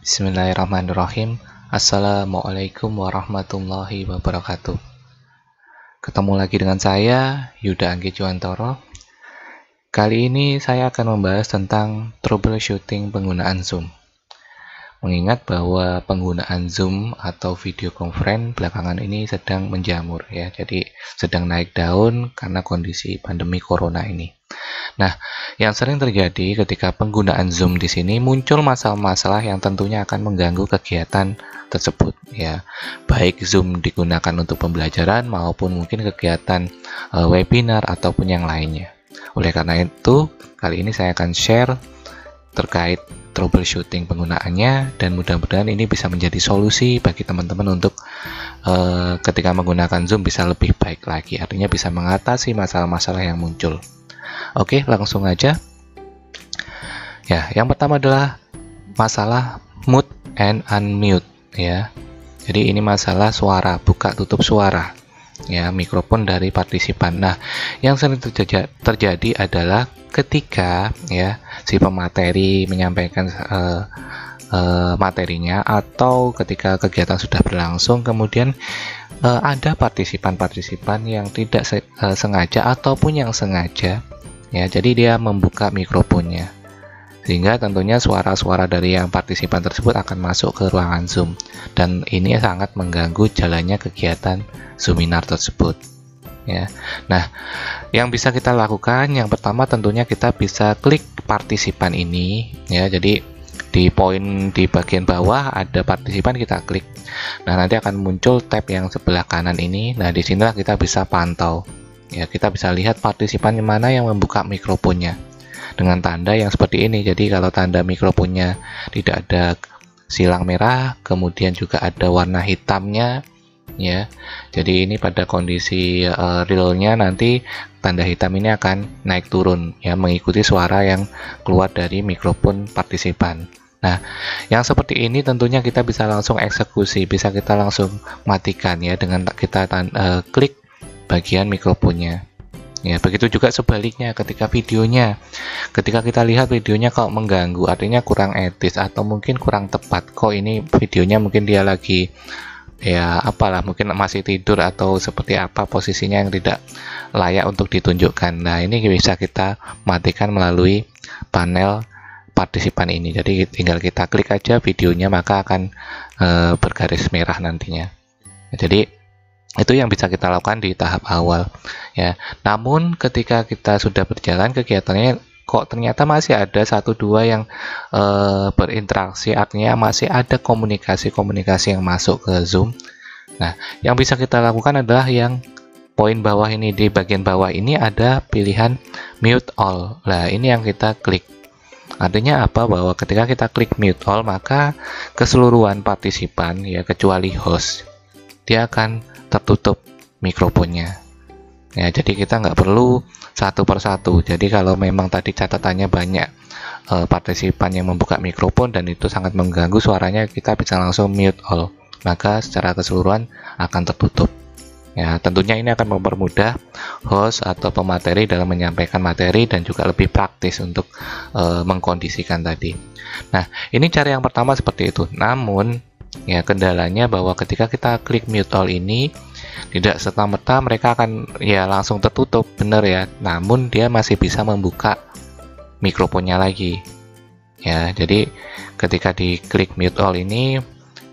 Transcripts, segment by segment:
Bismillahirrahmanirrahim. Assalamualaikum warahmatullahi wabarakatuh. Ketemu lagi dengan saya, Yuda Anggi Juwantoro. Kali ini saya akan membahas tentang troubleshooting penggunaan Zoom. Mengingat bahwa penggunaan Zoom atau video conference belakangan ini sedang menjamur ya, jadi sedang naik daun karena kondisi pandemi corona ini. Nah, yang sering terjadi ketika penggunaan Zoom di sini muncul masalah-masalah yang tentunya akan mengganggu kegiatan tersebut ya. Baik Zoom digunakan untuk pembelajaran maupun mungkin kegiatan webinar ataupun yang lainnya. Oleh karena itu, kali ini saya akan share terkait troubleshooting penggunaannya dan mudah-mudahan ini bisa menjadi solusi bagi teman-teman untuk ketika menggunakan Zoom bisa lebih baik lagi. Artinya bisa mengatasi masalah-masalah yang muncul. Oke, langsung aja. Ya, yang pertama adalah masalah mute and unmute ya. Jadi ini masalah suara, buka tutup suara ya, mikrofon dari partisipan. Nah, yang sering terjadi adalah ketika ya si pemateri menyampaikan materinya atau ketika kegiatan sudah berlangsung kemudian ada partisipan-partisipan yang tidak sengaja ataupun yang sengaja ya, jadi dia membuka mikrofonnya sehingga tentunya suara-suara dari yang partisipan tersebut akan masuk ke ruangan Zoom dan ini sangat mengganggu jalannya kegiatan Zoominar tersebut ya. Nah, yang bisa kita lakukan yang pertama tentunya kita bisa klik partisipan ini ya. Jadi di poin di bagian bawah ada partisipan, kita klik. Nah, nanti akan muncul tab yang sebelah kanan ini. Nah, disinilah kita bisa pantau. Ya, kita bisa lihat partisipan mana yang membuka mikrofonnya dengan tanda yang seperti ini. Jadi kalau tanda mikrofonnya tidak ada silang merah, kemudian juga ada warna hitamnya ya. Jadi ini pada kondisi realnya nanti tanda hitam ini akan naik turun ya, mengikuti suara yang keluar dari mikrofon partisipan. Nah, yang seperti ini tentunya kita bisa langsung eksekusi, bisa kita langsung matikan ya dengan kita klik bagian mikrofonnya. Ya, begitu juga sebaliknya ketika kita lihat videonya kok mengganggu, artinya kurang etis atau mungkin kurang tepat. Kok ini videonya mungkin dia lagi ya apalah, mungkin masih tidur atau seperti apa posisinya yang tidak layak untuk ditunjukkan. Nah, ini bisa kita matikan melalui panel partisipan ini. Jadi tinggal kita klik aja videonya, maka akan bergaris merah nantinya. Jadi itu yang bisa kita lakukan di tahap awal ya. Namun ketika kita sudah berjalan kegiatannya kok ternyata masih ada 1-2 yang berinteraksi, artinya masih ada komunikasi yang masuk ke Zoom. Nah, yang bisa kita lakukan adalah yang poin bawah ini. Di bagian bawah ini ada pilihan mute all. Nah, ini yang kita klik. Artinya apa? Bahwa ketika kita klik mute all, maka keseluruhan partisipan ya kecuali host dia akan tertutup mikrofonnya ya. Jadi kita nggak perlu satu persatu. Jadi kalau memang tadi catatannya banyak partisipan yang membuka mikrofon dan itu sangat mengganggu suaranya, kita bisa langsung mute all, maka secara keseluruhan akan tertutup ya. Tentunya ini akan mempermudah host atau pemateri dalam menyampaikan materi dan juga lebih praktis untuk mengkondisikan tadi. Nah, ini cara yang pertama seperti itu. Namun ya, kendalanya bahwa ketika kita klik mute all ini tidak serta-merta mereka akan ya langsung tertutup, benar ya. Namun dia masih bisa membuka mikrofonnya lagi ya. Jadi ketika diklik mute all ini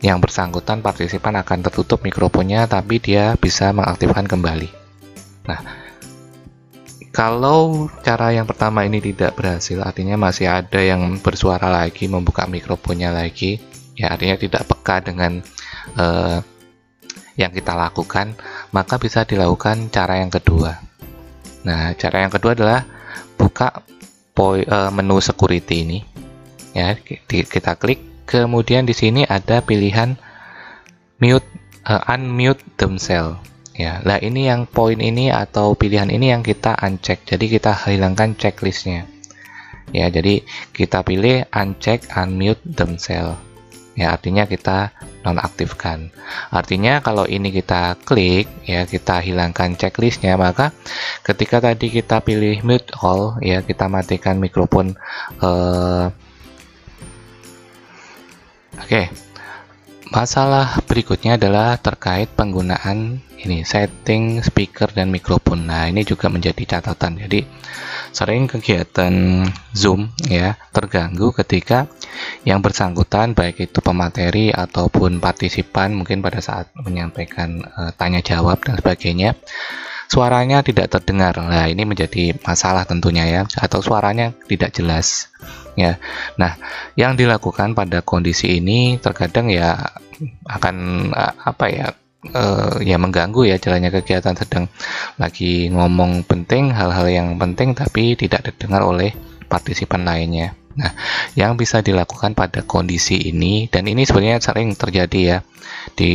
yang bersangkutan partisipan akan tertutup mikrofonnya, tapi dia bisa mengaktifkan kembali. Nah, kalau cara yang pertama ini tidak berhasil, artinya masih ada yang bersuara lagi, membuka mikrofonnya lagi ya, artinya tidak peka dengan yang kita lakukan, maka bisa dilakukan cara yang kedua. Nah, cara yang kedua adalah buka menu security ini ya, kita klik, kemudian di sini ada pilihan mute unmute themselves ya. Nah, ini yang poin ini atau pilihan ini yang kita uncheck, jadi kita hilangkan checklistnya ya. Jadi kita pilih uncheck unmute themselves ya, artinya kita nonaktifkan. Artinya kalau ini kita klik ya, kita hilangkan checklistnya, maka ketika tadi kita pilih mute all ya, kita matikan mikrofon Oke, masalah berikutnya adalah terkait penggunaan ini setting speaker dan mikrofon. Nah, ini juga menjadi catatan. Jadi sering kegiatan Zoom ya terganggu ketika yang bersangkutan, baik itu pemateri ataupun partisipan, mungkin pada saat menyampaikan tanya jawab dan sebagainya, suaranya tidak terdengar. Nah, ini menjadi masalah tentunya ya, atau suaranya tidak jelas ya. Nah, yang dilakukan pada kondisi ini terkadang ya akan ya mengganggu ya jalannya kegiatan, sedang lagi ngomong penting, hal-hal yang penting tapi tidak didengar oleh partisipan lainnya. Nah, yang bisa dilakukan pada kondisi ini, dan ini sebenarnya sering terjadi ya, di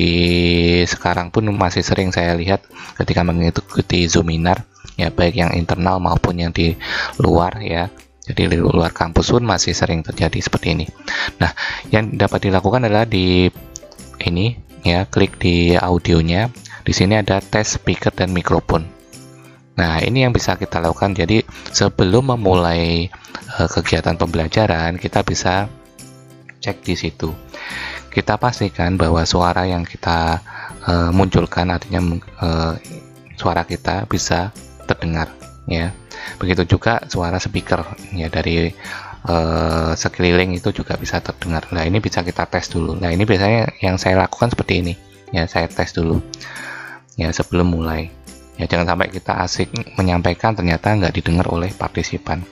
sekarang pun masih sering saya lihat ketika mengikuti Zoominar ya, baik yang internal maupun yang di luar ya. Jadi di luar kampus pun masih sering terjadi seperti ini. Nah, yang dapat dilakukan adalah di ini ya, klik di audionya. Di sini ada tes speaker dan mikrofon. Nah, ini yang bisa kita lakukan. Jadi sebelum memulai kegiatan pembelajaran, kita bisa cek di situ. Kita pastikan bahwa suara yang kita munculkan, artinya suara kita bisa terdengar ya. Begitu juga suara speaker ya, dari sekeliling itu juga bisa terdengar. Nah, ini bisa kita tes dulu. Nah, ini biasanya yang saya lakukan seperti ini ya, saya tes dulu ya sebelum mulai ya. Jangan sampai kita asik menyampaikan ternyata nggak didengar oleh partisipan.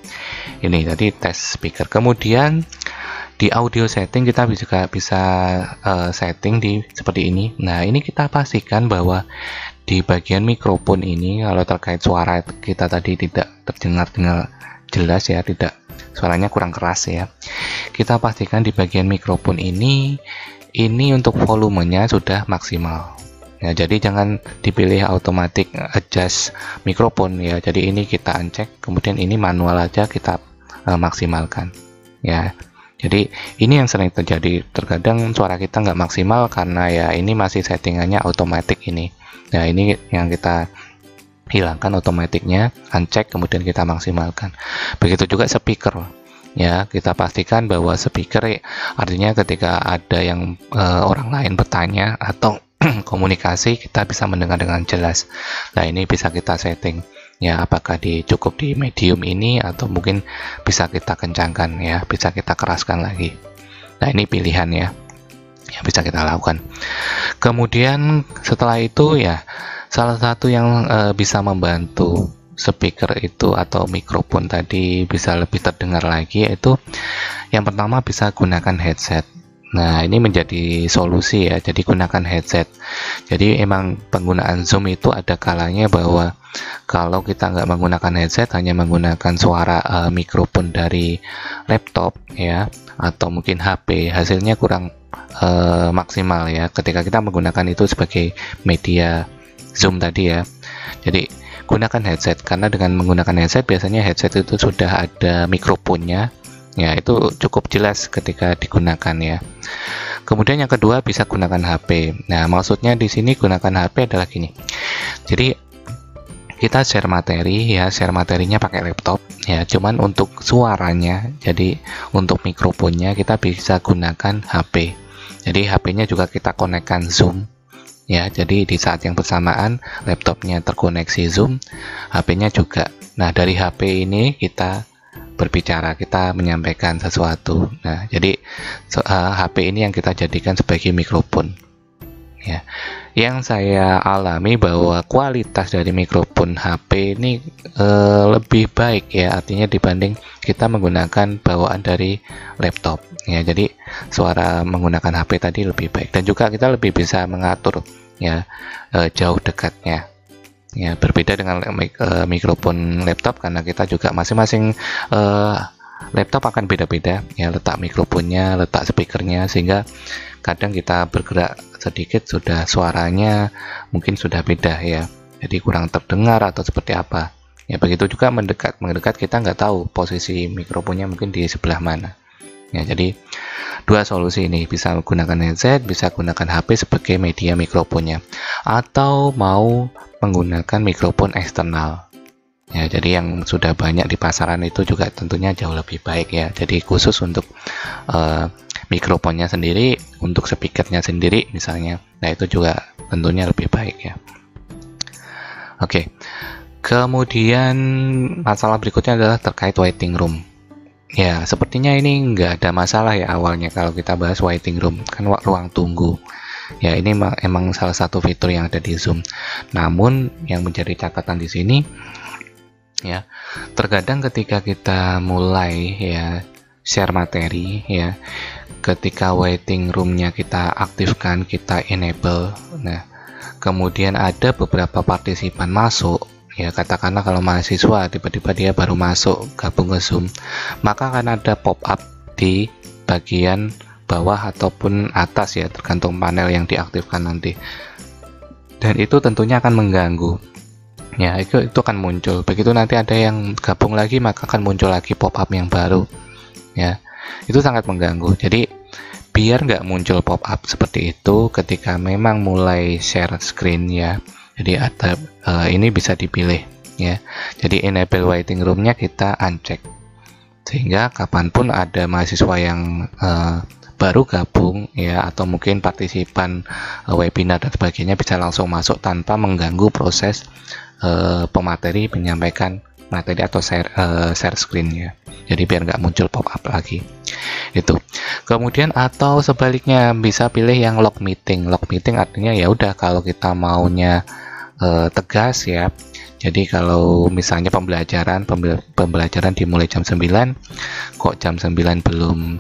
Ini tadi tes speaker. Kemudian di audio setting kita juga bisa setting di seperti ini. Nah, ini kita pastikan bahwa di bagian mikrofon ini, kalau terkait suara kita tadi tidak terdengar dengan jelas ya, tidak, suaranya kurang keras ya, kita pastikan di bagian mikrofon ini untuk volumenya sudah maksimal ya. Jadi jangan dipilih automatic adjust mikrofon ya. Jadi ini kita uncek, kemudian ini manual aja kita maksimalkan ya. Jadi ini yang sering terjadi, terkadang suara kita nggak maksimal karena ya ini masih settingannya otomatis ini. Nah, ini yang kita hilangkan otomatiknya, uncek, kemudian kita maksimalkan. Begitu juga speaker ya, kita pastikan bahwa speaker artinya ketika ada yang orang lain bertanya atau komunikasi, kita bisa mendengar dengan jelas. Nah, ini bisa kita setting ya, apakah cukup di medium ini atau mungkin bisa kita kencangkan ya, bisa kita keraskan lagi. Nah, ini pilihan ya yang bisa kita lakukan. Kemudian setelah itu ya, salah satu yang bisa membantu speaker itu atau mikrofon tadi bisa lebih terdengar lagi, yaitu yang pertama bisa gunakan headset. Nah, ini menjadi solusi ya, jadi gunakan headset. Jadi emang penggunaan Zoom itu ada kalanya bahwa kalau kita nggak menggunakan headset, hanya menggunakan suara mikrofon dari laptop ya, atau mungkin HP, hasilnya kurang maksimal ya ketika kita menggunakan itu sebagai media Zoom tadi ya. Jadi gunakan headset, karena dengan menggunakan headset biasanya headset itu sudah ada mikrofonnya ya, itu cukup jelas ketika digunakan ya. Kemudian yang kedua bisa gunakan HP. Nah, maksudnya di sini gunakan HP adalah gini. Jadi kita share materi ya, share materinya pakai laptop ya, cuman untuk suaranya, jadi untuk mikrofonnya kita bisa gunakan HP. Jadi HP-nya juga kita konekkan Zoom ya, jadi di saat yang bersamaan laptopnya terkoneksi Zoom, HP-nya juga. Nah, dari HP ini kita berbicara, kita menyampaikan sesuatu. Nah, jadi HP ini yang kita jadikan sebagai mikrofon ya. Yang saya alami bahwa kualitas dari mikrofon HP ini lebih baik ya, artinya dibanding kita menggunakan bawaan dari laptop ya. Jadi suara menggunakan HP tadi lebih baik, dan juga kita lebih bisa mengatur ya jauh dekatnya ya, berbeda dengan mikrofon laptop, karena kita juga masing-masing laptop akan beda-beda ya, letak mikrofonnya, letak speakernya, sehingga kadang kita bergerak sedikit sudah suaranya mungkin sudah beda ya, jadi kurang terdengar atau seperti apa ya. Begitu juga mendekat kita nggak tahu posisi mikrofonnya mungkin di sebelah mana ya. Jadi dua solusi ini, bisa menggunakan headset, bisa gunakan HP sebagai media mikrofonnya, atau mau menggunakan mikrofon eksternal ya. Jadi yang sudah banyak di pasaran itu juga tentunya jauh lebih baik ya. Jadi khusus untuk mikrofonnya sendiri, untuk speakernya sendiri misalnya. Nah, itu juga tentunya lebih baik ya. Oke. Kemudian masalah berikutnya adalah terkait waiting room. Ya, sepertinya ini nggak ada masalah ya awalnya kalau kita bahas waiting room, kan ruang tunggu. Ya, ini emang salah satu fitur yang ada di Zoom. Namun yang menjadi catatan di sini ya, terkadang ketika kita mulai ya share materi ya, ketika waiting roomnya kita aktifkan, kita enable, nah kemudian ada beberapa partisipan masuk ya, katakanlah kalau mahasiswa tiba-tiba dia baru masuk gabung ke Zoom, maka akan ada pop up di bagian bawah ataupun atas ya, tergantung panel yang diaktifkan nanti, dan itu tentunya akan mengganggu ya. Itu akan muncul, begitu nanti ada yang gabung lagi maka akan muncul lagi pop up yang baru ya. Itu sangat mengganggu. Jadi biar nggak muncul pop up seperti itu ketika memang mulai share screen ya, jadi ada ini bisa dipilih ya. Jadi enable waiting roomnya kita uncheck, sehingga kapanpun ada mahasiswa yang baru gabung ya, atau mungkin partisipan webinar dan sebagainya bisa langsung masuk tanpa mengganggu proses pemateri menyampaikan materi atau share screen ya. Jadi biar nggak muncul pop up lagi itu. Kemudian atau sebaliknya bisa pilih yang lock meeting. Lock meeting artinya ya udah kalau kita maunya tegas ya. Jadi kalau misalnya pembelajaran dimulai jam 9, kok jam 9 belum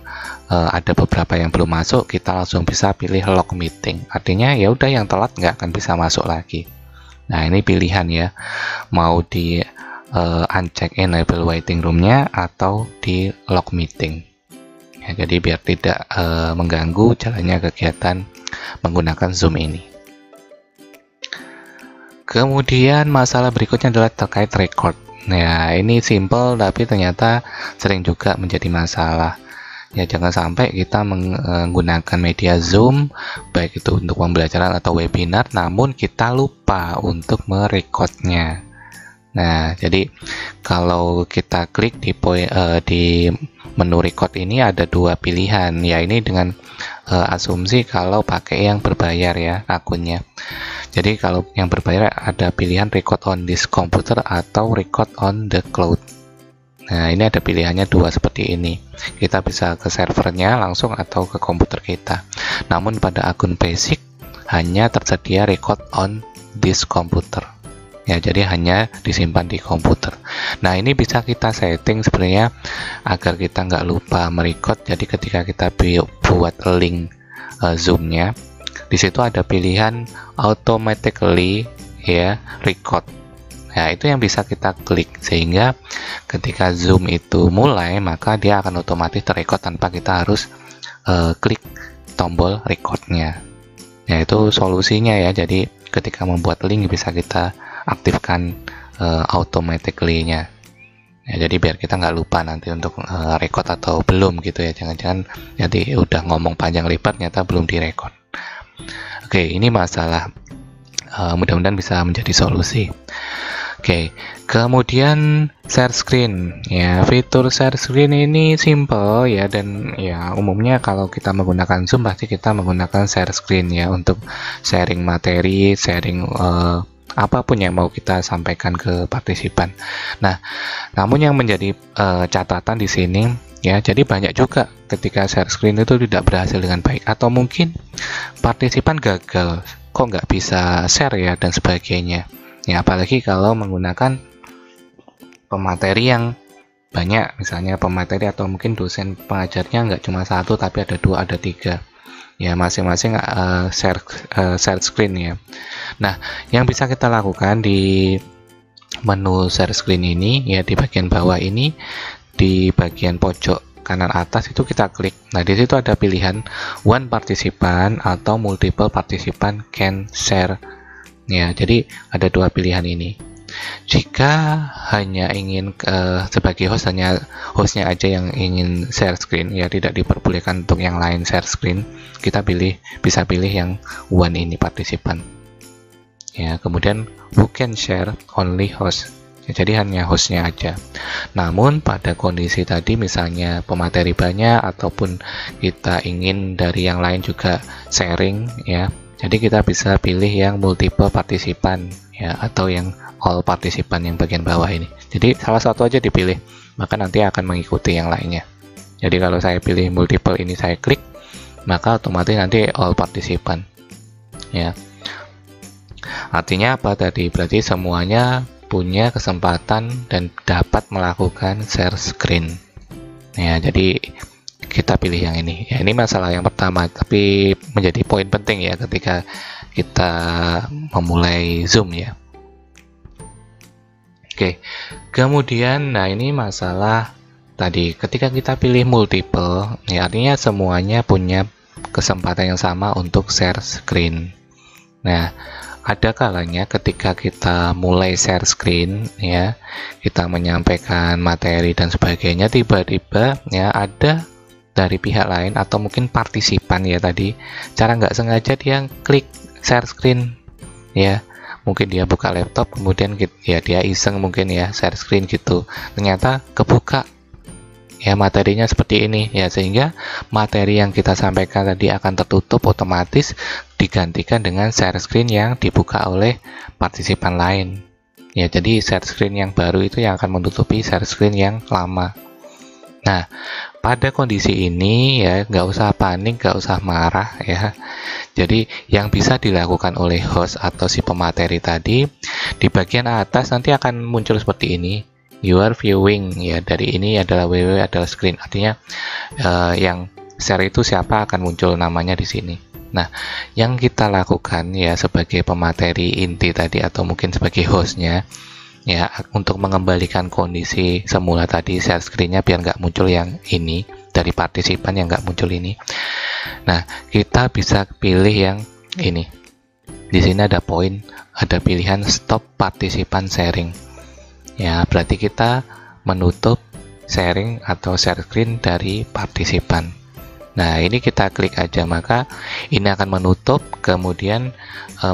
ada beberapa yang belum masuk, kita langsung bisa pilih lock meeting. Artinya ya udah yang telat nggak akan bisa masuk lagi. Nah, ini pilihan ya, mau di uncheck enable waiting roomnya atau di lock meeting ya, jadi biar tidak mengganggu jalannya kegiatan menggunakan Zoom ini. Kemudian masalah berikutnya adalah terkait record. Nah, ini simple tapi ternyata sering juga menjadi masalah ya. Jangan sampai kita menggunakan media Zoom baik itu untuk pembelajaran atau webinar, namun kita lupa untuk merecordnya. Nah, jadi kalau kita klik di menu record ini ada dua pilihan ya. Ini dengan asumsi kalau pakai yang berbayar ya akunnya. Jadi kalau yang berbayar ada pilihan record on this computer atau record on the cloud. Nah, ini ada pilihannya dua seperti ini. Kita bisa ke servernya langsung atau ke komputer kita. Namun pada akun basic hanya tersedia record on this computer. Ya, jadi hanya disimpan di komputer. Nah, ini bisa kita setting sebenarnya agar kita nggak lupa merecord. Jadi ketika kita buat link Zoom-nya, di situ ada pilihan automatically ya record. Nah, itu yang bisa kita klik sehingga ketika Zoom itu mulai maka dia akan otomatis terrecord tanpa kita harus klik tombol recordnya. Ya, itu solusinya ya. Jadi ketika membuat link bisa kita aktifkan automatically-nya ya, jadi biar kita nggak lupa nanti untuk record atau belum gitu ya. Jangan-jangan jadi udah ngomong panjang lebar ternyata belum direkod. Oke, ini masalah mudah-mudahan bisa menjadi solusi. Oke, kemudian share screen ya. Fitur share screen ini simple ya, dan ya umumnya kalau kita menggunakan Zoom pasti kita menggunakan share screen ya untuk sharing materi, sharing apapun yang mau kita sampaikan ke partisipan. Nah, namun yang menjadi catatan di sini ya, jadi banyak juga ketika share screen itu tidak berhasil dengan baik, atau mungkin partisipan gagal, kok nggak bisa share ya dan sebagainya. Ya, apalagi kalau menggunakan pemateri yang banyak, misalnya pemateri atau mungkin dosen pengajarnya nggak cuma satu tapi ada 2, ada 3. Ya, masing-masing share screen ya. Nah, yang bisa kita lakukan di menu share screen ini ya, di bagian bawah ini, di bagian pojok kanan atas itu kita klik. Nah, di situ ada pilihan one participant atau multiple participant can share. Ya, jadi ada dua pilihan ini. Jika hanya ingin sebagai host, hanya hostnya aja yang ingin share screen ya, tidak diperbolehkan untuk yang lain share screen, kita bisa pilih yang one ini partisipan ya. Kemudian who can share, only host Ya, jadi hanya hostnya aja. Namun pada kondisi tadi misalnya pemateri banyak ataupun kita ingin dari yang lain juga sharing ya, jadi kita bisa pilih yang multiple partisipan ya, atau yang all partisipan yang bagian bawah ini. Jadi salah satu aja dipilih, maka nanti akan mengikuti yang lainnya. Jadi kalau saya pilih multiple ini, saya klik, maka otomatis nanti all partisipan ya. Artinya apa tadi? Berarti semuanya punya kesempatan dan dapat melakukan share screen ya. Jadi kita pilih yang ini ya. Ini masalah yang pertama, tapi menjadi poin penting ya ketika kita memulai Zoom ya. Oke, kemudian nah ini masalah tadi ketika kita pilih multiple ya, artinya semuanya punya kesempatan yang sama untuk share screen. Nah, ada kalanya ketika kita mulai share screen ya, kita menyampaikan materi dan sebagainya, tiba-tiba ya ada dari pihak lain atau mungkin partisipan ya tadi, cara nggak sengaja dia klik share screen ya, mungkin dia buka laptop kemudian ya dia iseng mungkin ya share screen gitu, ternyata kebuka ya materinya seperti ini ya, sehingga materi yang kita sampaikan tadi akan tertutup, otomatis digantikan dengan share screen yang dibuka oleh partisipan lain ya. Jadi share screen yang baru itu yang akan menutupi share screen yang lama. Nah, pada kondisi ini ya nggak usah panik, nggak usah marah ya. Jadi yang bisa dilakukan oleh host atau si pemateri tadi, di bagian atas nanti akan muncul seperti ini, your viewing ya, dari ini adalah www adalah screen, artinya yang share itu siapa akan muncul namanya di sini. Nah, yang kita lakukan ya sebagai pemateri inti tadi atau mungkin sebagai hostnya ya, untuk mengembalikan kondisi semula tadi share screen-nya biar nggak muncul yang ini dari partisipan yang nggak muncul ini. Nah, kita bisa pilih yang ini. Di sini ada poin, ada pilihan stop partisipan sharing. Ya, berarti kita menutup sharing atau share screen dari partisipan. Nah, ini kita klik aja, maka ini akan menutup, kemudian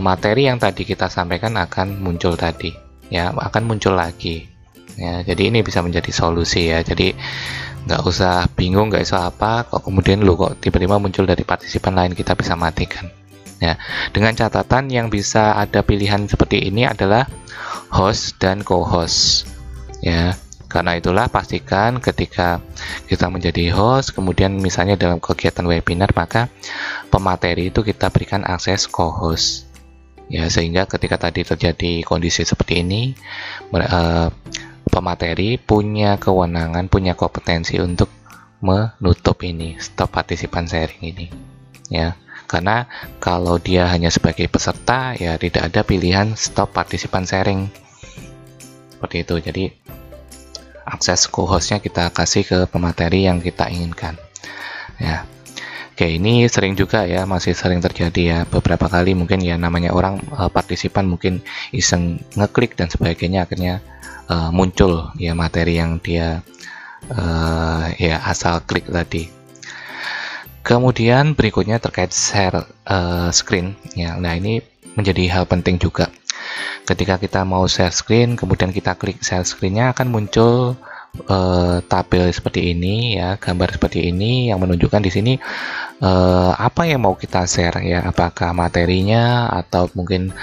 materi yang tadi kita sampaikan akan muncul tadi. Ya, akan muncul lagi. Ya, jadi ini bisa menjadi solusi ya. Jadi nggak usah bingung, nggak usah apa, kok kemudian lu kok tiba-tiba muncul dari partisipan lain, kita bisa matikan. Ya, dengan catatan yang bisa ada pilihan seperti ini adalah host dan co-host ya. Karena itulah pastikan ketika kita menjadi host, kemudian misalnya dalam kegiatan webinar, maka pemateri itu kita berikan akses co-host ya, sehingga ketika tadi terjadi kondisi seperti ini, pemateri punya kewenangan, punya kompetensi untuk menutup ini, stop partisipan sharing ini ya. Karena kalau dia hanya sebagai peserta ya tidak ada pilihan stop partisipan sharing seperti itu. Jadi akses co-hostnya kita kasih ke pemateri yang kita inginkan ya. Oke, ini sering juga ya, masih sering terjadi ya, beberapa kali mungkin ya, namanya orang partisipan mungkin iseng ngeklik dan sebagainya, akhirnya muncul ya materi yang dia ya asal klik tadi. Kemudian berikutnya terkait share screen ya. Nah, ini menjadi hal penting juga. Ketika kita mau share screen, kemudian kita klik share screen-nya, akan muncul tabel seperti ini ya, gambar seperti ini yang menunjukkan di sini apa yang mau kita share ya, apakah materinya atau mungkin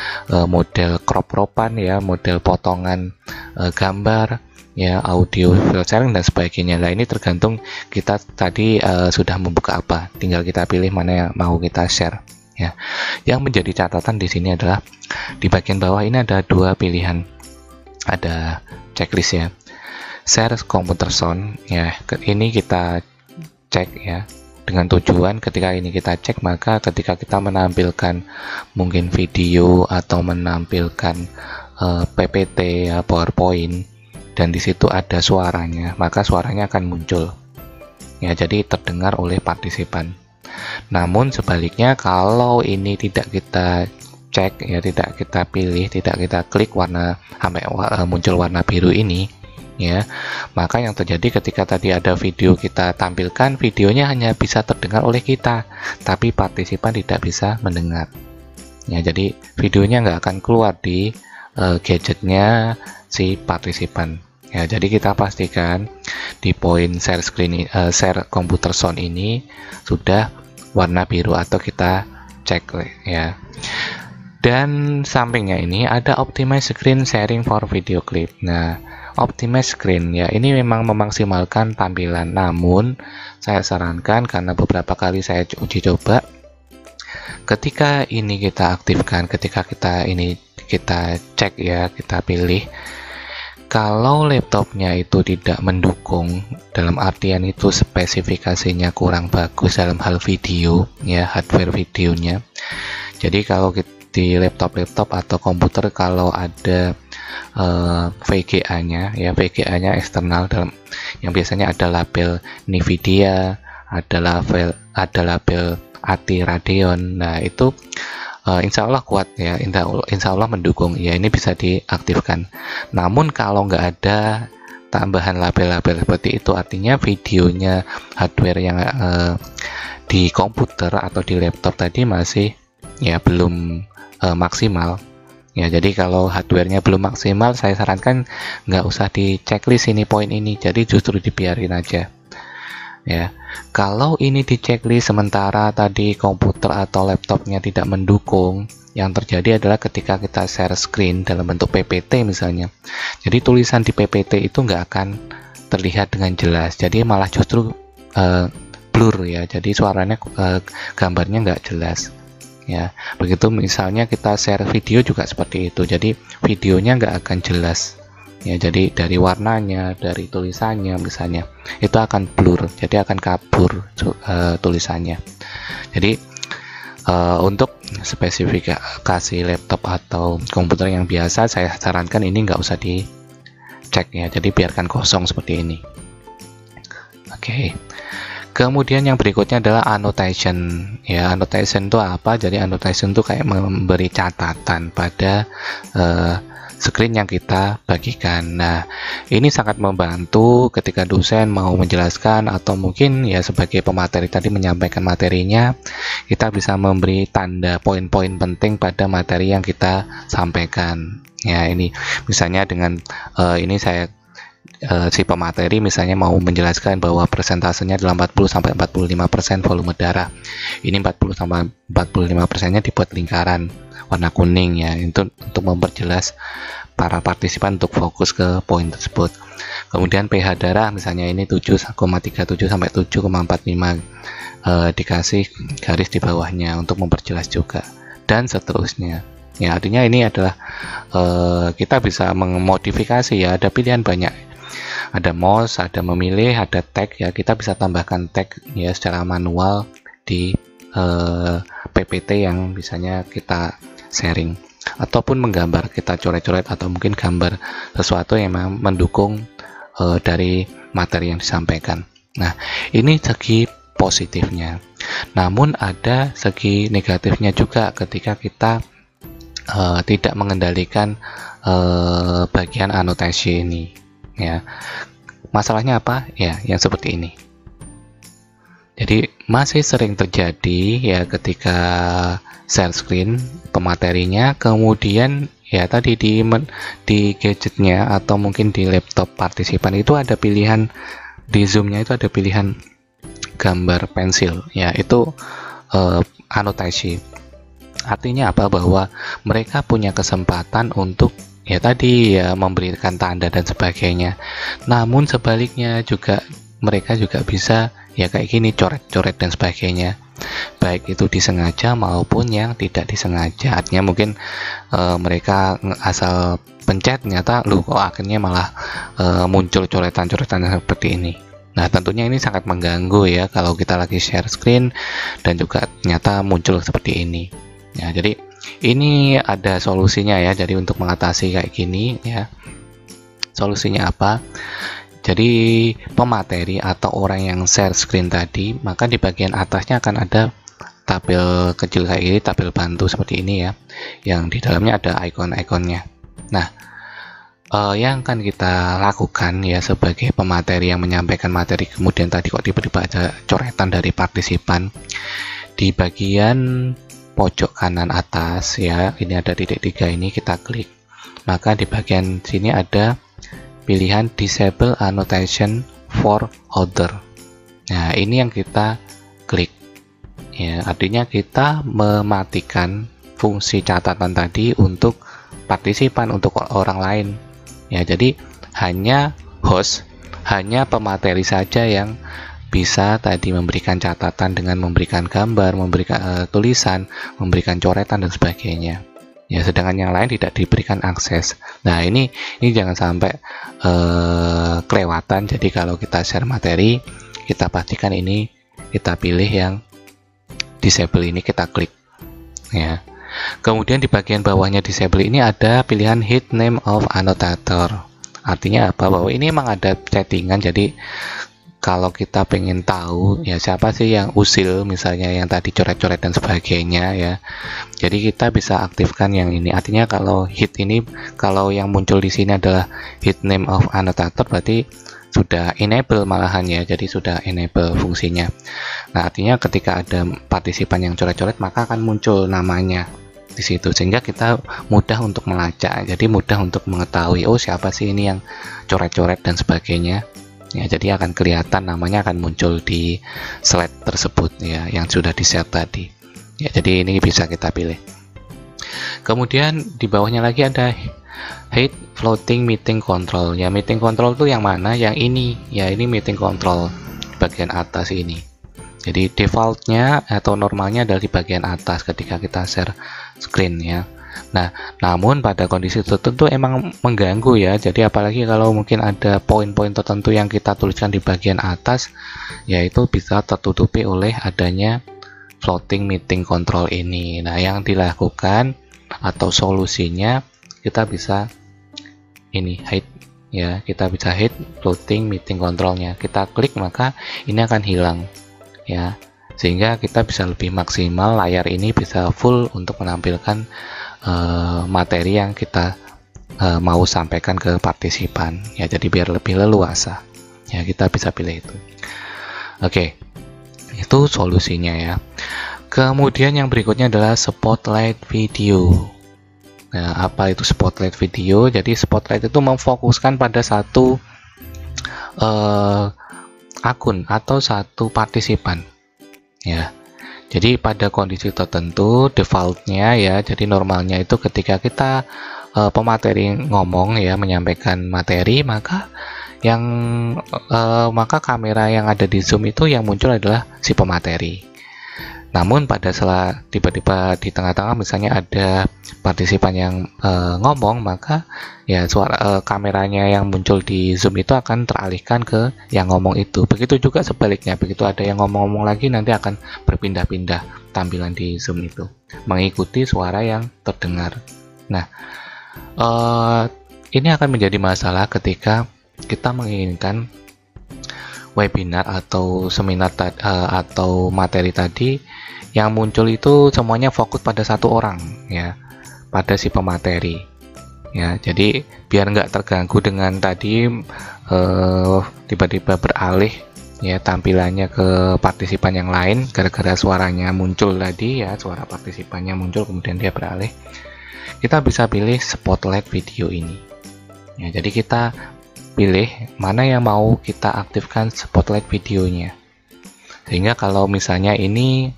model crop-cropan ya, model potongan gambar ya, audio file sharing dan sebagainya. Nah, ini tergantung kita tadi sudah membuka apa, tinggal kita pilih mana yang mau kita share ya. Yang menjadi catatan di sini adalah di bagian bawah ini ada dua pilihan, ada checklist ya, share computer sound ya. Ini kita cek ya, dengan tujuan ketika ini kita cek, maka ketika kita menampilkan mungkin video atau menampilkan PPT ya, PowerPoint, dan di situ ada suaranya, maka suaranya akan muncul ya, jadi terdengar oleh partisipan. Namun sebaliknya, kalau ini tidak kita cek ya, tidak kita pilih, tidak kita klik warna sampai muncul warna biru ini ya, maka yang terjadi ketika tadi ada video kita tampilkan, videonya hanya bisa terdengar oleh kita, tapi partisipan tidak bisa mendengar ya. Jadi videonya nggak akan keluar di gadgetnya si partisipan. Ya, jadi kita pastikan di poin share screen, share computer zone ini sudah warna biru atau kita cek ya. Dan sampingnya ini ada optimize screen sharing for video clip. Nah, optimize screen ya ini memang memaksimalkan tampilan, namun saya sarankan karena beberapa kali saya uji coba, ketika ini kita aktifkan, ketika kita cek ya, kita pilih, kalau laptopnya itu tidak mendukung, dalam artian itu spesifikasinya kurang bagus dalam hal video ya, hardware videonya. Jadi kalau di laptop atau komputer kalau ada VGA-nya ya, VGA-nya eksternal dalam yang biasanya ada label Nvidia, ada label AT Radeon. Nah, itu insya Allah kuat ya, insya Allah mendukung ya, ini bisa diaktifkan. Namun kalau nggak ada tambahan label-label seperti itu, artinya videonya hardware yang di komputer atau di laptop tadi masih ya belum maksimal ya. Jadi kalau hardwarenya belum maksimal, saya sarankan nggak usah di checklist ini poin ini, jadi justru dibiarin aja ya. Kalau ini di checklist sementara tadi komputer atau laptopnya tidak mendukung, yang terjadi adalah ketika kita share screen dalam bentuk PPT misalnya, jadi tulisan di PPT itu nggak akan terlihat dengan jelas, jadi malah justru blur ya, jadi suaranya gambarnya nggak jelas ya. Begitu misalnya kita share video juga seperti itu, jadi videonya nggak akan jelas ya, jadi dari warnanya, dari tulisannya misalnya itu akan blur, jadi akan kabur tulisannya. Jadi untuk spesifikasi laptop atau komputer yang biasa, saya sarankan ini nggak usah dicek ya, jadi biarkan kosong seperti ini. Oke. Kemudian yang berikutnya adalah annotation ya. Annotation itu apa? Jadi annotation itu kayak memberi catatan pada screen yang kita bagikan. Nah, ini sangat membantu ketika dosen mau menjelaskan atau mungkin ya sebagai pemateri tadi menyampaikan materinya, kita bisa memberi tanda poin-poin penting pada materi yang kita sampaikan. Ya, ini misalnya dengan ini saya si pemateri misalnya mau menjelaskan bahwa persentasenya adalah 40-45% volume darah. Ini 40-45%-nya dibuat lingkaran warna kuning ya, itu untuk memperjelas para partisipan untuk fokus ke poin tersebut. Kemudian pH darah misalnya ini 7,37 sampai 7,45, dikasih garis di bawahnya untuk memperjelas juga, dan seterusnya. Ya, artinya ini adalah kita bisa memodifikasi ya, ada pilihan banyak. Ada mouse, ada memilih, ada tag ya, kita bisa tambahkan tag ya secara manual di PPT yang misalnya kita sharing, ataupun menggambar, kita coret-coret atau mungkin gambar sesuatu yang mendukung dari materi yang disampaikan. Nah, ini segi positifnya. Namun ada segi negatifnya juga ketika kita tidak mengendalikan bagian anotasi ini ya. Masalahnya apa ya, yang seperti ini. Jadi masih sering terjadi ya ketika share screen pematerinya, kemudian ya tadi di gadgetnya atau mungkin di laptop partisipan itu ada pilihan, di zoomnya itu ada pilihan gambar pensil ya, itu anotasi. Artinya apa? Bahwa mereka punya kesempatan untuk ya tadi ya memberikan tanda dan sebagainya. Namun sebaliknya juga mereka juga bisa ya kayak gini, coret-coret dan sebagainya, baik itu disengaja maupun yang tidak disengaja. Artinya mungkin mereka asal pencet, nyata lu kok akhirnya malah muncul coretan-coretan seperti ini. Nah, tentunya ini sangat mengganggu ya kalau kita lagi share screen dan juga nyata muncul seperti ini ya. Jadi ini ada solusinya ya, jadi untuk mengatasi kayak gini ya, solusinya apa? Jadi pemateri atau orang yang share screen tadi, maka di bagian atasnya akan ada tabel kecil kayak gini, tabel bantu seperti ini ya, yang di dalamnya ada icon-iconnya. Nah, yang akan kita lakukan ya sebagai pemateri yang menyampaikan materi, kemudian tadi kok tiba-tiba ada coretan dari partisipan, di bagian pojok kanan atas ya, ini ada titik 3 ini, kita klik maka di bagian sini ada pilihan disable annotation for other. Nah, ini yang kita klik. Ya, artinya kita mematikan fungsi catatan tadi untuk partisipan, untuk orang lain. Ya, jadi hanya host, hanya pemateri saja yang bisa tadi memberikan catatan dengan memberikan gambar, memberikan tulisan, memberikan coretan dan sebagainya. Ya, sedangkan yang lain tidak diberikan akses. Nah, ini jangan sampai kelewatan. Jadi kalau kita share materi, kita pastikan ini kita pilih yang disable, ini kita klik. Ya. Kemudian di bagian bawahnya disable ini ada pilihan hide name of annotator. Artinya apa? Bahwa ini memang ada settingan. Jadi kalau kita pengen tahu ya siapa sih yang usil, misalnya yang tadi coret-coret dan sebagainya ya, jadi kita bisa aktifkan yang ini. Artinya kalau hit ini, kalau yang muncul di sini adalah hit name of annotator, berarti sudah enable malahan ya, jadi sudah enable fungsinya. Nah, artinya ketika ada partisipan yang coret-coret maka akan muncul namanya di situ, sehingga kita mudah untuk melacak, jadi mudah untuk mengetahui oh siapa sih ini yang coret-coret dan sebagainya. Ya, jadi akan kelihatan namanya akan muncul di slide tersebut ya, yang sudah di-share tadi. Ya, jadi ini bisa kita pilih. Kemudian di bawahnya lagi ada hide floating meeting control. Ya, meeting control itu yang mana? Yang ini. Ya, ini meeting control bagian atas ini. Jadi defaultnya atau normalnya adalah di bagian atas ketika kita share screen ya. Nah, namun pada kondisi tertentu emang mengganggu ya. Jadi apalagi kalau mungkin ada poin-poin tertentu yang kita tuliskan di bagian atas, yaitu bisa tertutupi oleh adanya floating meeting control ini. Nah, yang dilakukan atau solusinya kita bisa ini hide ya, kita bisa hide floating meeting controlnya. Kita klik maka ini akan hilang ya, sehingga kita bisa lebih maksimal, layar ini bisa full untuk menampilkan materi yang kita mau sampaikan ke partisipan ya, jadi biar lebih leluasa ya, kita bisa pilih itu. Oke, itu solusinya ya. Kemudian yang berikutnya adalah spotlight video. Nah, apa itu spotlight video? Jadi spotlight itu memfokuskan pada satu akun atau satu partisipan ya. Jadi pada kondisi tertentu defaultnya ya, jadi normalnya itu ketika kita pemateri ngomong ya, menyampaikan materi, maka maka kamera yang ada di Zoom itu yang muncul adalah si pemateri. Namun pada saat tiba-tiba di tengah-tengah misalnya ada partisipan yang ngomong, maka ya suara kameranya yang muncul di Zoom itu akan teralihkan ke yang ngomong itu. Begitu juga sebaliknya, begitu ada yang ngomong-ngomong lagi nanti akan berpindah-pindah tampilan di Zoom itu mengikuti suara yang terdengar. Nah, ini akan menjadi masalah ketika kita menginginkan webinar atau seminar atau materi tadi yang muncul itu semuanya fokus pada satu orang ya, pada si pemateri ya. Jadi biar nggak terganggu dengan tadi tiba-tiba beralih ya tampilannya ke partisipan yang lain gara-gara suaranya muncul tadi ya, suara partisipannya muncul kemudian dia beralih, kita bisa pilih spotlight video ini ya. Jadi kita pilih mana yang mau kita aktifkan spotlight videonya, sehingga kalau misalnya ini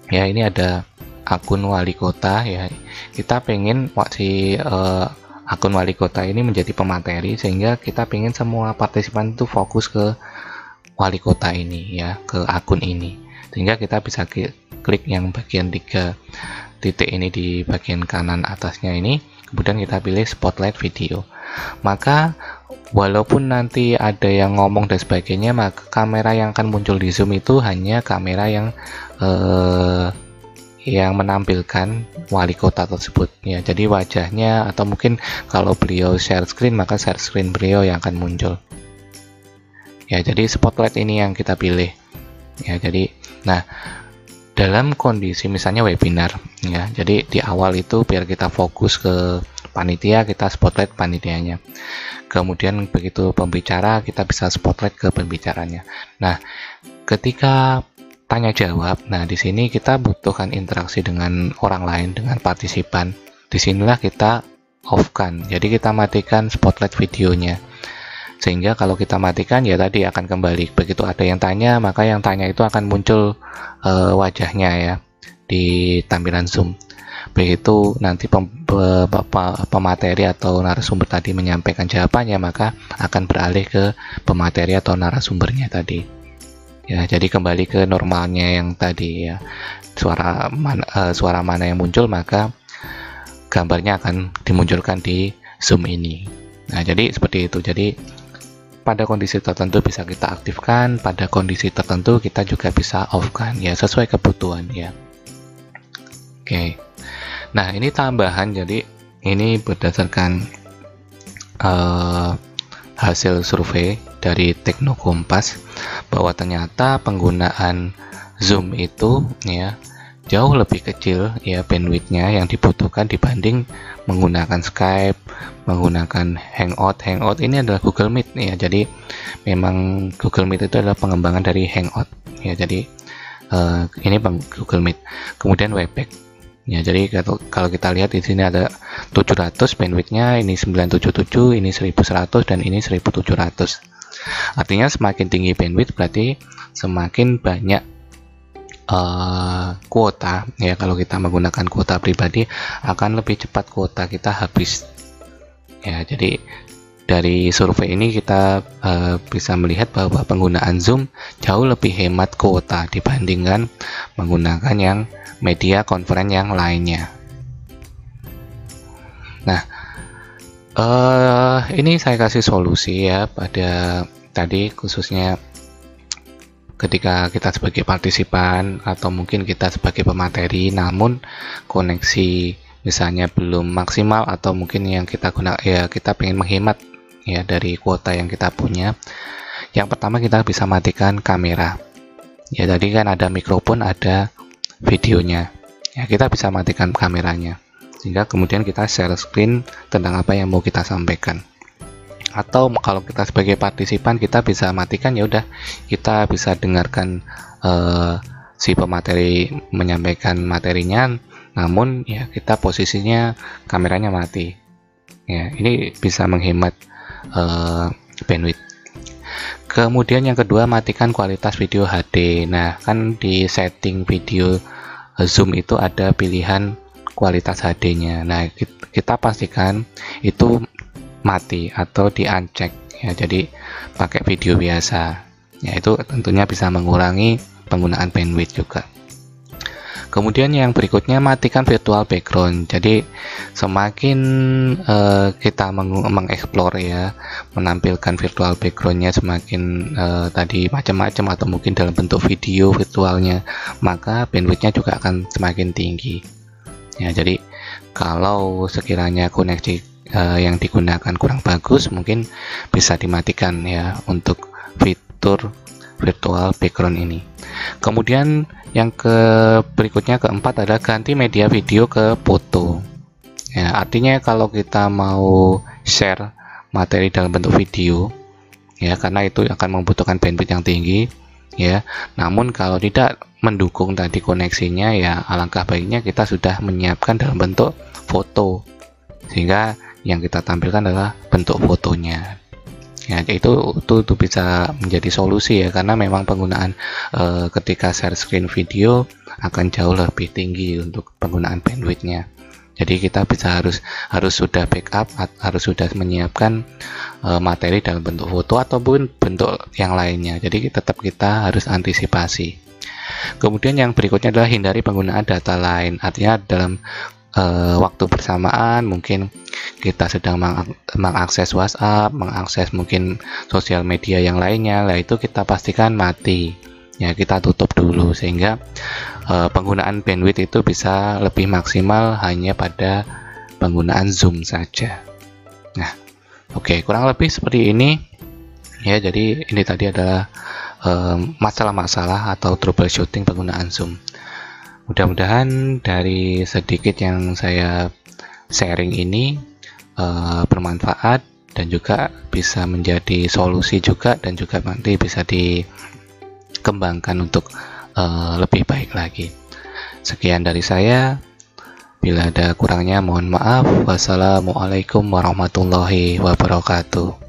ya, ini ada akun wali kota ya, kita pengen si akun wali kota ini menjadi pemateri, sehingga kita pengen semua partisipan itu fokus ke wali kota ini ya, ke akun ini, sehingga kita bisa klik yang bagian 3 titik ini di bagian kanan atasnya ini, kemudian kita pilih spotlight video. Maka walaupun nanti ada yang ngomong dan sebagainya, maka kamera yang akan muncul di Zoom itu hanya kamera yang menampilkan wali kota tersebut ya. Jadi wajahnya, atau mungkin kalau beliau share screen maka share screen beliau yang akan muncul ya. Jadi spotlight ini yang kita pilih ya. Jadi nah, dalam kondisi misalnya webinar ya, jadi di awal itu biar kita fokus ke panitia, kita spotlight panitianya. Kemudian begitu pembicara, kita bisa spotlight ke pembicaranya. Nah, ketika tanya jawab, nah di sini kita butuhkan interaksi dengan orang lain, dengan partisipan. Disinilah kita off kan. Jadi kita matikan spotlight videonya, sehingga kalau kita matikan ya tadi akan kembali. Begitu ada yang tanya, maka yang tanya itu akan muncul wajahnya ya di tampilan Zoom. Begitu nanti pemateri atau narasumber tadi menyampaikan jawabannya, maka akan beralih ke pemateri atau narasumbernya tadi. Ya, jadi kembali ke normalnya yang tadi ya. Suara mana yang muncul, maka gambarnya akan dimunculkan di Zoom ini. Nah, jadi seperti itu. Jadi pada kondisi tertentu bisa kita aktifkan, pada kondisi tertentu kita juga bisa off-kan ya, sesuai kebutuhan ya. Oke. Nah, ini tambahan, jadi ini berdasarkan hasil survei dari Teknokompas bahwa ternyata penggunaan Zoom itu ya jauh lebih kecil ya bandwidthnya yang dibutuhkan dibanding menggunakan Skype, menggunakan Hangout. Hangout ini adalah Google Meet ya, jadi memang Google Meet itu adalah pengembangan dari Hangout ya. Jadi ini Google Meet, kemudian Webex ya. Jadi kalau kita lihat di sini ada 700 bandwidthnya, ini 977, ini 1100, dan ini 1700. Artinya semakin tinggi bandwidth berarti semakin banyak kuota ya. Kalau kita menggunakan kuota pribadi akan lebih cepat kuota kita habis ya. Jadi dari survei ini kita bisa melihat bahwa penggunaan Zoom jauh lebih hemat kuota dibandingkan menggunakan yang media conference yang lainnya. Nah, ini saya kasih solusi ya pada tadi, khususnya ketika kita sebagai partisipan atau mungkin kita sebagai pemateri namun koneksi misalnya belum maksimal, atau mungkin yang kita gunakan ya kita pengen menghemat ya dari kuota yang kita punya. Yang pertama, kita bisa matikan kamera ya. Tadi kan ada mikrofon, ada videonya ya, kita bisa matikan kameranya sehingga kemudian kita share screen tentang apa yang mau kita sampaikan. Atau kalau kita sebagai partisipan, kita bisa matikan, ya udah kita bisa dengarkan si pemateri menyampaikan materinya, namun ya kita posisinya kameranya mati ya. Ini bisa menghemat bandwidth. Kemudian yang kedua, matikan kualitas video HD. Nah, kan di setting video Zoom itu ada pilihan kualitas HD-nya. Nah, kita pastikan itu mati atau di uncheck ya. Jadi pakai video biasa. Ya, itu tentunya bisa mengurangi penggunaan bandwidth juga. Kemudian yang berikutnya, matikan virtual background. Jadi semakin kita mengeksplor ya, menampilkan virtual backgroundnya semakin tadi macam-macam, atau mungkin dalam bentuk video virtualnya, maka bandwidthnya juga akan semakin tinggi. Ya, jadi kalau sekiranya koneksi yang digunakan kurang bagus, mungkin bisa dimatikan ya untuk fitur virtual background ini. Kemudian yang berikutnya, keempat, adalah ganti media video ke foto. Ya, artinya kalau kita mau share materi dalam bentuk video ya, karena itu akan membutuhkan bandwidth yang tinggi ya. Namun kalau tidak mendukung tadi koneksinya, ya alangkah baiknya kita sudah menyiapkan dalam bentuk foto, sehingga yang kita tampilkan adalah bentuk fotonya. Ya, itu bisa menjadi solusi ya, karena memang penggunaan ketika share screen video akan jauh lebih tinggi untuk penggunaan bandwidthnya. Jadi kita bisa harus sudah backup, harus sudah menyiapkan materi dalam bentuk foto ataupun bentuk yang lainnya. Jadi tetap kita harus antisipasi. Kemudian yang berikutnya adalah hindari penggunaan data lain. Artinya dalam waktu bersamaan mungkin kita sedang mengakses WhatsApp, mengakses mungkin sosial media yang lainnya, lah itu kita pastikan mati ya, kita tutup dulu, sehingga penggunaan bandwidth itu bisa lebih maksimal hanya pada penggunaan Zoom saja. Nah, oke, kurang lebih seperti ini ya. Jadi ini tadi adalah masalah-masalah atau troubleshooting penggunaan Zoom. Mudah-mudahan dari sedikit yang saya sharing ini bermanfaat dan juga bisa menjadi solusi juga, dan juga nanti bisa dikembangkan untuk lebih baik lagi. Sekian dari saya. Bila ada kurangnya mohon maaf. Wassalamualaikum warahmatullahi wabarakatuh.